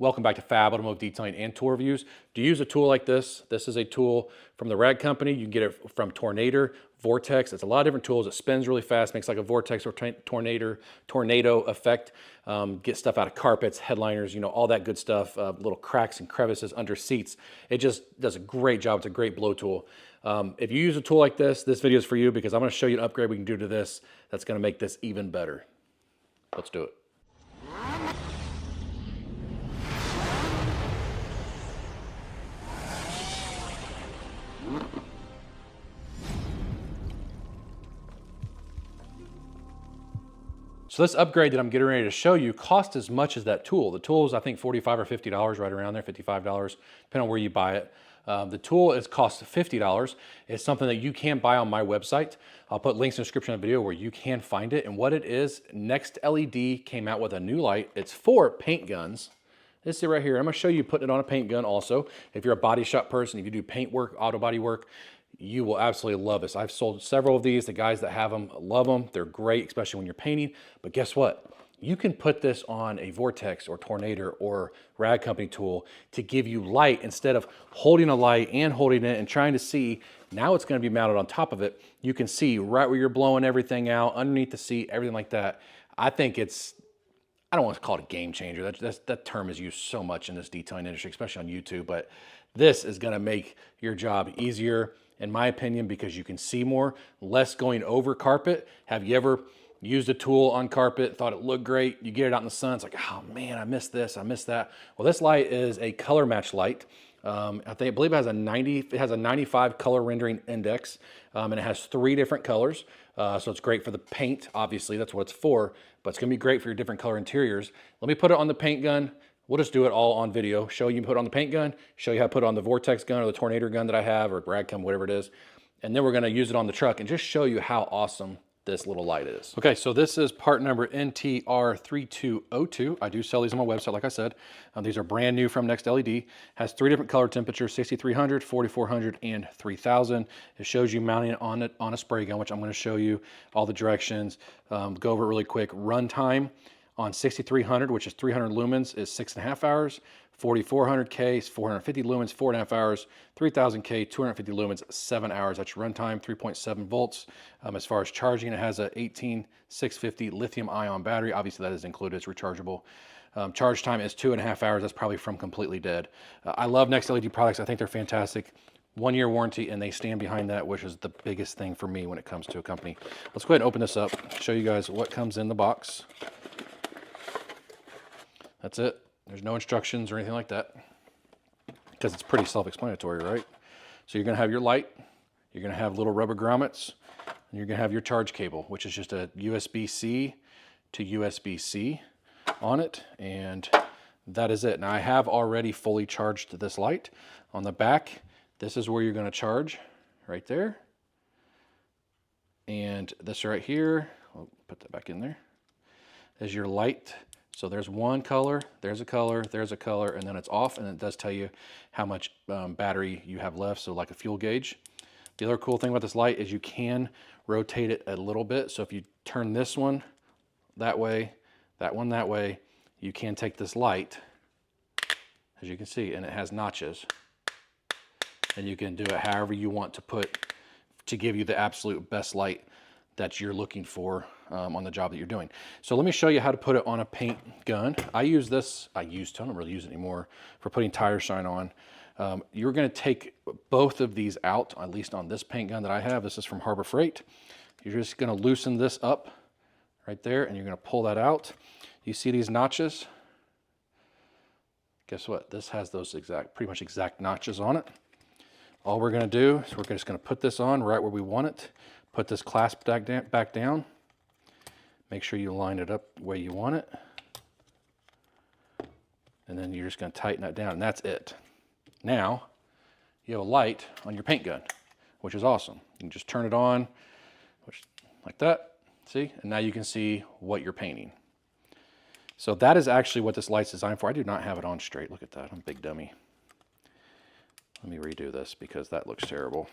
Welcome back to Fab Automotive Detailing and Tool Reviews. Do you use a tool like this? This is a tool from the rag company. You can get it from Tornador, Vortex. It's a lot of different tools. It spins really fast, makes like a vortex or tornado effect. Get stuff out of carpets, headliners, you know, all that good stuff. Little cracks and crevices under seats. It just does a great job. It's a great blow tool. If you use a tool like this video is for you because I'm going to show you an upgrade we can do to this that's going to make this even better. Let's do it. So this upgrade that I'm getting ready to show you costs as much as that tool. The tool is, I think, $45 or $50, right around there, $55, depending on where you buy it. The tool is cost $50. It's something that you can buy on my website. I'll put links in the description of the video where you can find it. And what it is, Next LED came out with a new light. It's for paint guns. This is it right here. I'm gonna show you putting it on a paint gun also. If you're a body shop person, if you do paint work, auto body work, you will absolutely love this. I've sold several of these. The guys that have them love them. They're great, especially when you're painting. But guess what? You can put this on a Vortex or Tornador or rag company tool to give you light instead of holding a light and holding it and trying to see. Now it's going to be mounted on top of it. You can see right where you're blowing everything out, underneath the seat, everything like that. I think it's, I don't want to call it a game changer. That term is used so much in this detailing industry, especially on YouTube. But this is going to make your job easier, in my opinion, because you can see more, less going over carpet. Have you ever used a tool on carpet, thought it looked great, you get it out in the sun, it's like, oh man, I missed this, I missed that. Well, this light is a color match light. I believe it has a 95 color rendering index, and it has 3 different colors. So it's great for the paint, obviously, that's what it's for, but it's gonna be great for your different color interiors. Let me put it on the paint gun. We'll just do it all on video. Show you put it on the paint gun, show you how to put it on the Vortex gun or the Tornador gun that I have, or rag gun, whatever it is. And then we're gonna use it on the truck and just show you how awesome this little light is. Okay, so this is part number NTR3202. I do sell these on my website, like I said. These are brand new from Next LED. Has 3 different color temperatures, 6300, 4400, and 3000. It shows you mounting it on a spray gun, which I'm gonna show you all the directions. Go over it really quick. Run time on 6300, which is 300 lumens, is 6.5 hours. 4400K is 450 lumens, 4.5 hours. 3000K, 250 lumens, 7 hours. That's your runtime, 3.7 volts. As far as charging, it has a 18650 lithium ion battery. Obviously that is included, it's rechargeable. Charge time is 2.5 hours. That's probably from completely dead. I love Next LED products. I think they're fantastic. 1-year warranty, and they stand behind that, which is the biggest thing for me when it comes to a company. Let's go ahead and open this up, show you guys what comes in the box. That's it. There's no instructions or anything like that because it's pretty self-explanatory, right? So you're going to have your light, you're going to have little rubber grommets, and you're going to have your charge cable, which is just a USB-C to USB-C on it, and that is it. Now I have already fully charged this light. On the back, this is where you're going to charge, right there. And this right here, I'll put that back in there, is your light. So there's one color, there's a color, there's a color, and then it's off, and it does tell you how much battery you have left, so like a fuel gauge. The other cool thing about this light is you can rotate it a little bit. So if you turn this one that way, that one that way, you can take this light, as you can see, and it has notches. And you can do it however you want to give you the absolute best light that you're looking for on the job that you're doing. So let me show you how to put it on a paint gun. I don't really use it anymore, for putting tire shine on. You're gonna take both of these out, at least on this paint gun that I have. This is from Harbor Freight. You're just gonna loosen this up right there, and you're gonna pull that out. You see these notches? Guess what? This has those pretty much exact notches on it. All we're gonna do is we're just gonna put this on right where we want it. Put this clasp back down. Make sure you line it up the way you want it. And then you're just gonna tighten that down, and that's it. Now, you have a light on your paint gun, which is awesome. You can just turn it on, like that, see? And now you can see what you're painting. So that is actually what this light's designed for. I do not have it on straight, look at that, I'm a big dummy. Let me redo this because that looks terrible.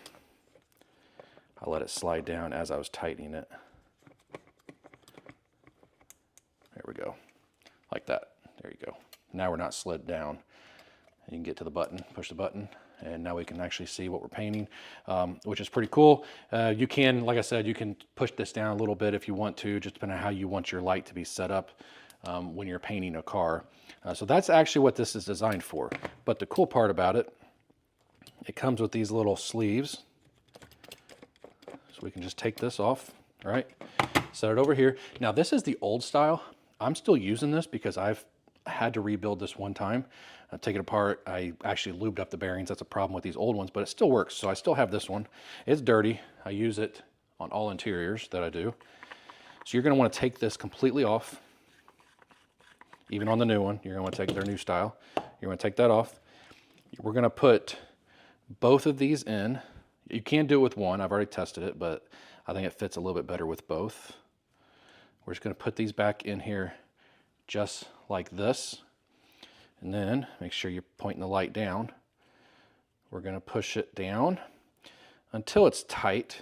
I let it slide down as I was tightening it. There we go, like that, there you go. Now we're not slid down. You can get to the button, push the button, and now we can actually see what we're painting, which is pretty cool. You can, like I said, you can push this down a little bit if you want to, just depending on how you want your light to be set up when you're painting a car. So that's actually what this is designed for. But the cool part about it, it comes with these little sleeves. So we can just take this off, right? Set it over here. Now this is the old style. I'm still using this because I've had to rebuild this one time. Take it apart. I actually lubed up the bearings. That's a problem with these old ones, but it still works. So I still have this one. It's dirty. I use it on all interiors that I do. So you're going to want to take this completely off. Even on the new one, you're going to want to take their new style. You're going to take that off. We're going to put both of these in. You can do it with one. I've already tested it, but I think it fits a little bit better with both. We're just going to put these back in here just like this. And then make sure you're pointing the light down. We're going to push it down until it's tight.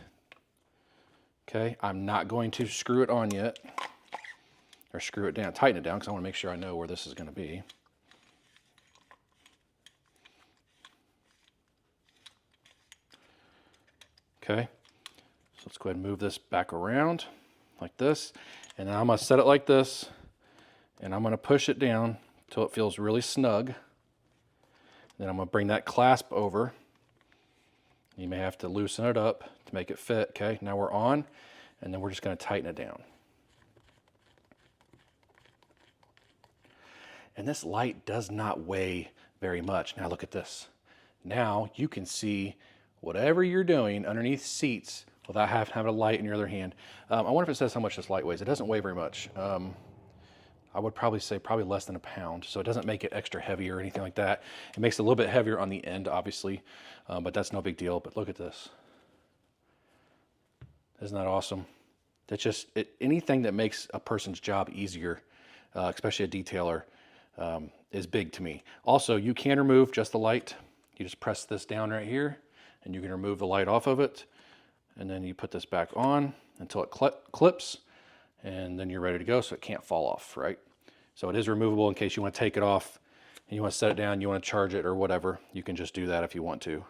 Okay, I'm not going to screw it on yet, or screw it down, tighten it down, because I want to make sure I know where this is going to be. Okay, so let's go ahead and move this back around like this. And then I'm going to set it like this, and I'm going to push it down until it feels really snug. Then I'm going to bring that clasp over. You may have to loosen it up to make it fit. Okay, now we're on, and then we're just going to tighten it down. And this light does not weigh very much. Now look at this. Now you can see whatever you're doing underneath seats without having a light in your other hand. I wonder if it says how much this light weighs. It doesn't weigh very much. I would probably say less than a pound. So it doesn't make it extra heavy or anything like that. It makes it a little bit heavier on the end, obviously, but that's no big deal. But look at this. Isn't that awesome? That's just anything that makes a person's job easier, especially a detailer, is big to me. Also, you can remove just the light. You just press this down right here, and you can remove the light off of it. And then you put this back on until it clips, and then you're ready to go, so it can't fall off, right? So it is removable in case you want to take it off and you want to set it down, you want to charge it or whatever. You can just do that if you want to.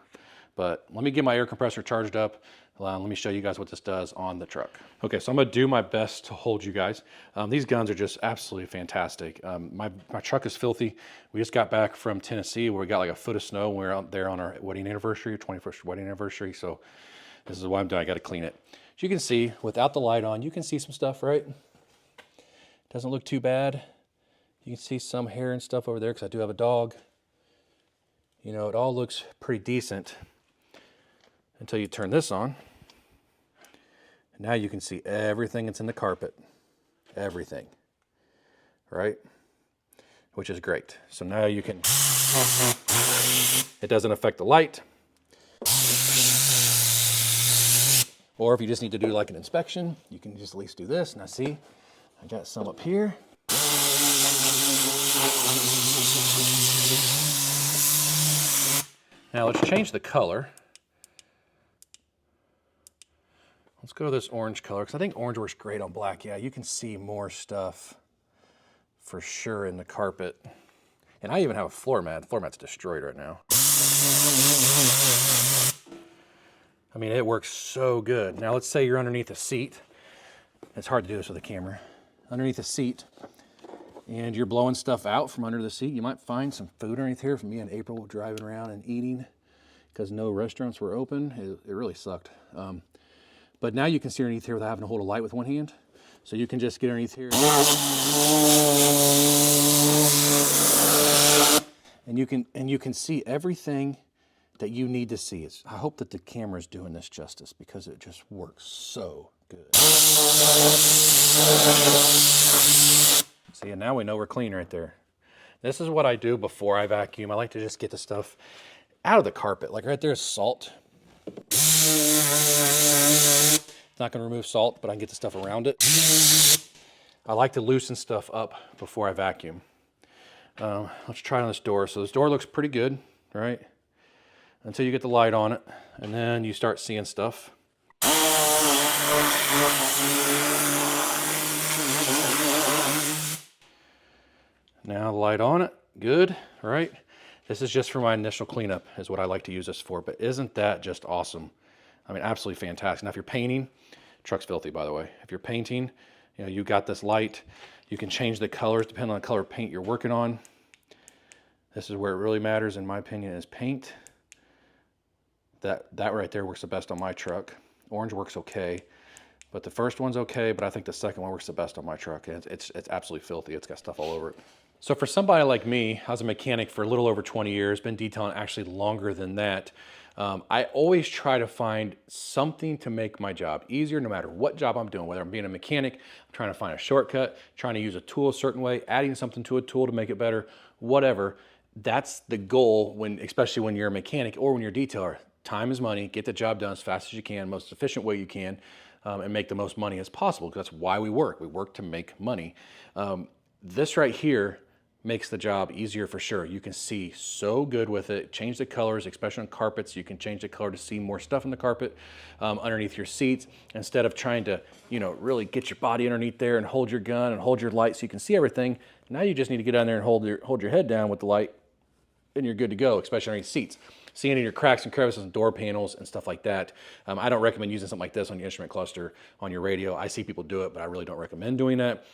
But let me get my air compressor charged up. Let me show you guys what this does on the truck. Okay, so I'm gonna do my best to hold you guys. These guns are just absolutely fantastic. My truck is filthy. We just got back from Tennessee where we got like a foot of snow. We were out there on our wedding anniversary, 21st wedding anniversary. So this is what I'm doing, I gotta clean it. As you can see, without the light on, you can see some stuff, right? Doesn't look too bad. You can see some hair and stuff over there because I do have a dog. You know, it all looks pretty decent until you turn this on. And now you can see everything that's in the carpet. Everything, right? Which is great. So now you can, it doesn't affect the light. Or if you just need to do like an inspection, you can just at least do this. Now see, I got some up here. Now let's change the color. Let's go to this orange color, because I think orange works great on black. Yeah, you can see more stuff for sure in the carpet. And I even have a floor mat. The floor mat's destroyed right now. I mean, it works so good. Now let's say you're underneath a seat. It's hard to do this with a camera. Underneath a seat, and you're blowing stuff out from under the seat. You might find some food underneath here. From me and April driving around and eating because no restaurants were open. It really sucked. But now you can see underneath here without having to hold a light with one hand. So you can just get underneath here. And you can see everything that you need to see. I hope that the camera is doing this justice because it just works so good. See, and now we know we're clean right there. This is what I do before I vacuum. I like to just get the stuff out of the carpet. Like right there is salt. It's not going to remove salt, but I can get the stuff around it. I like to loosen stuff up before I vacuum. Let's try it on this door. So this door looks pretty good, right? Until you get the light on it, and then you start seeing stuff. Now the light on it, good, right? This is just for my initial cleanup is what I like to use this for, but isn't that just awesome? I mean, absolutely fantastic. Now, if you're painting, truck's filthy, by the way. If you're painting, you know, you got this light, you can change the colors depending on the color of paint you're working on. This is where it really matters, in my opinion, is paint. That right there works the best on my truck. Orange works okay, but the first one's okay, but I think the second one works the best on my truck. It's absolutely filthy. It's got stuff all over it. So for somebody like me, I was a mechanic for a little over 20 years, been detailing actually longer than that. I always try to find something to make my job easier, no matter what job I'm doing, whether I'm being a mechanic, I'm trying to find a shortcut, trying to use a tool a certain way, adding something to a tool to make it better, whatever. That's the goal, especially when you're a mechanic or when you're a detailer. Time is money. Get the job done as fast as you can, most efficient way you can, and make the most money as possible, because that's why we work. We work to make money. This right here makes the job easier for sure. You can see so good with it. Change the colors, especially on carpets. You can change the color to see more stuff in the carpet underneath your seats, instead of trying to, you know, really get your body underneath there and hold your gun and hold your light so you can see everything. Now you just need to get down there and hold your head down with the light, and you're good to go, especially underneath seats. Seeing in your cracks and crevices and door panels and stuff like that. I don't recommend using something like this on your instrument cluster, on your radio. I see people do it, but I really don't recommend doing that,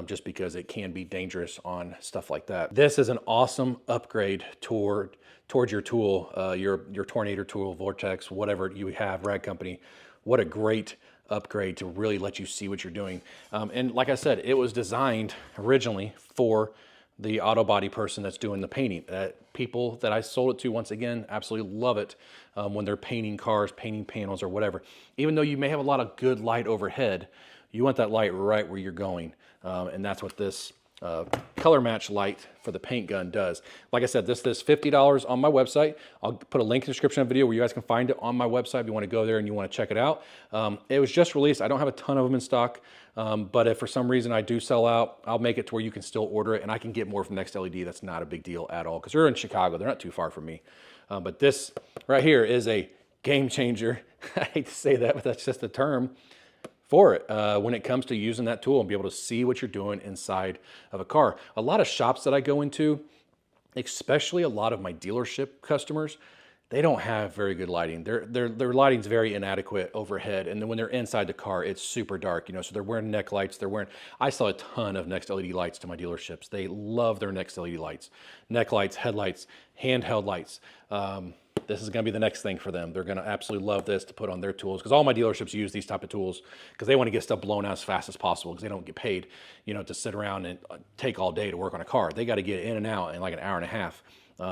just because it can be dangerous on stuff like that. This is an awesome upgrade towards your tool, your Tornador tool, Vortex, whatever you have, rag company. What a great upgrade to really let you see what you're doing. And like I said, it was designed originally for the auto body person that's doing the painting. People that I sold it to, once again, absolutely love it when they're painting cars, painting panels or whatever. Even though you may have a lot of good light overhead, you want that light right where you're going. And that's what this color match light for the paint gun does. Like I said, this is $50 on my website. I'll put a link in the description of the video where you guys can find it on my website if you want to go there and you want to check it out. It was just released. I don't have a ton of them in stock, but if for some reason I do sell out, I'll make it to where you can still order it, and I can get more from Next LED. That's not a big deal at all, because they're in Chicago. They're not too far from me. But this right here is a game changer. I hate to say that, but that's just the term for it when it comes to using that tool and be able to see what you're doing inside of a car. A lot of shops that I go into, especially a lot of my dealership customers, they don't have very good lighting. Their lighting's very inadequate overhead, and then when they're inside the car, it's super dark, you know, so they're wearing neck lights, I saw a ton of Next LED lights to my dealerships. They love their Next LED lights. Neck lights, headlights, handheld lights. This is gonna be the next thing for them. They're gonna absolutely love this to put on their tools, because all my dealerships use these type of tools because they wanna get stuff blown out as fast as possible, because they don't get paid, you know, to sit around and take all day to work on a car. They gotta get in and out in like an hour and a half.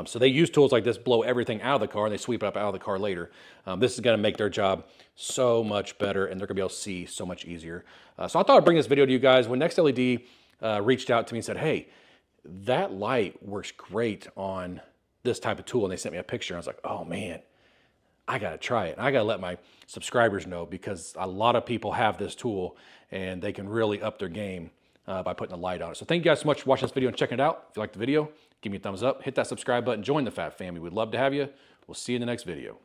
So they use tools like this, blow everything out of the car, and they sweep it up out of the car later. This is gonna make their job so much better, and they're gonna be able to see so much easier. So I thought I'd bring this video to you guys. When Next LED reached out to me and said, hey, that light works great on this type of tool, and they sent me a picture, and I was like, oh man, I gotta try it. And I gotta let my subscribers know, because a lot of people have this tool and they can really up their game by putting a light on it. So thank you guys so much for watching this video and checking it out. If you liked the video, give me a thumbs up, hit that subscribe button, join the Fat Family. We'd love to have you. We'll see you in the next video.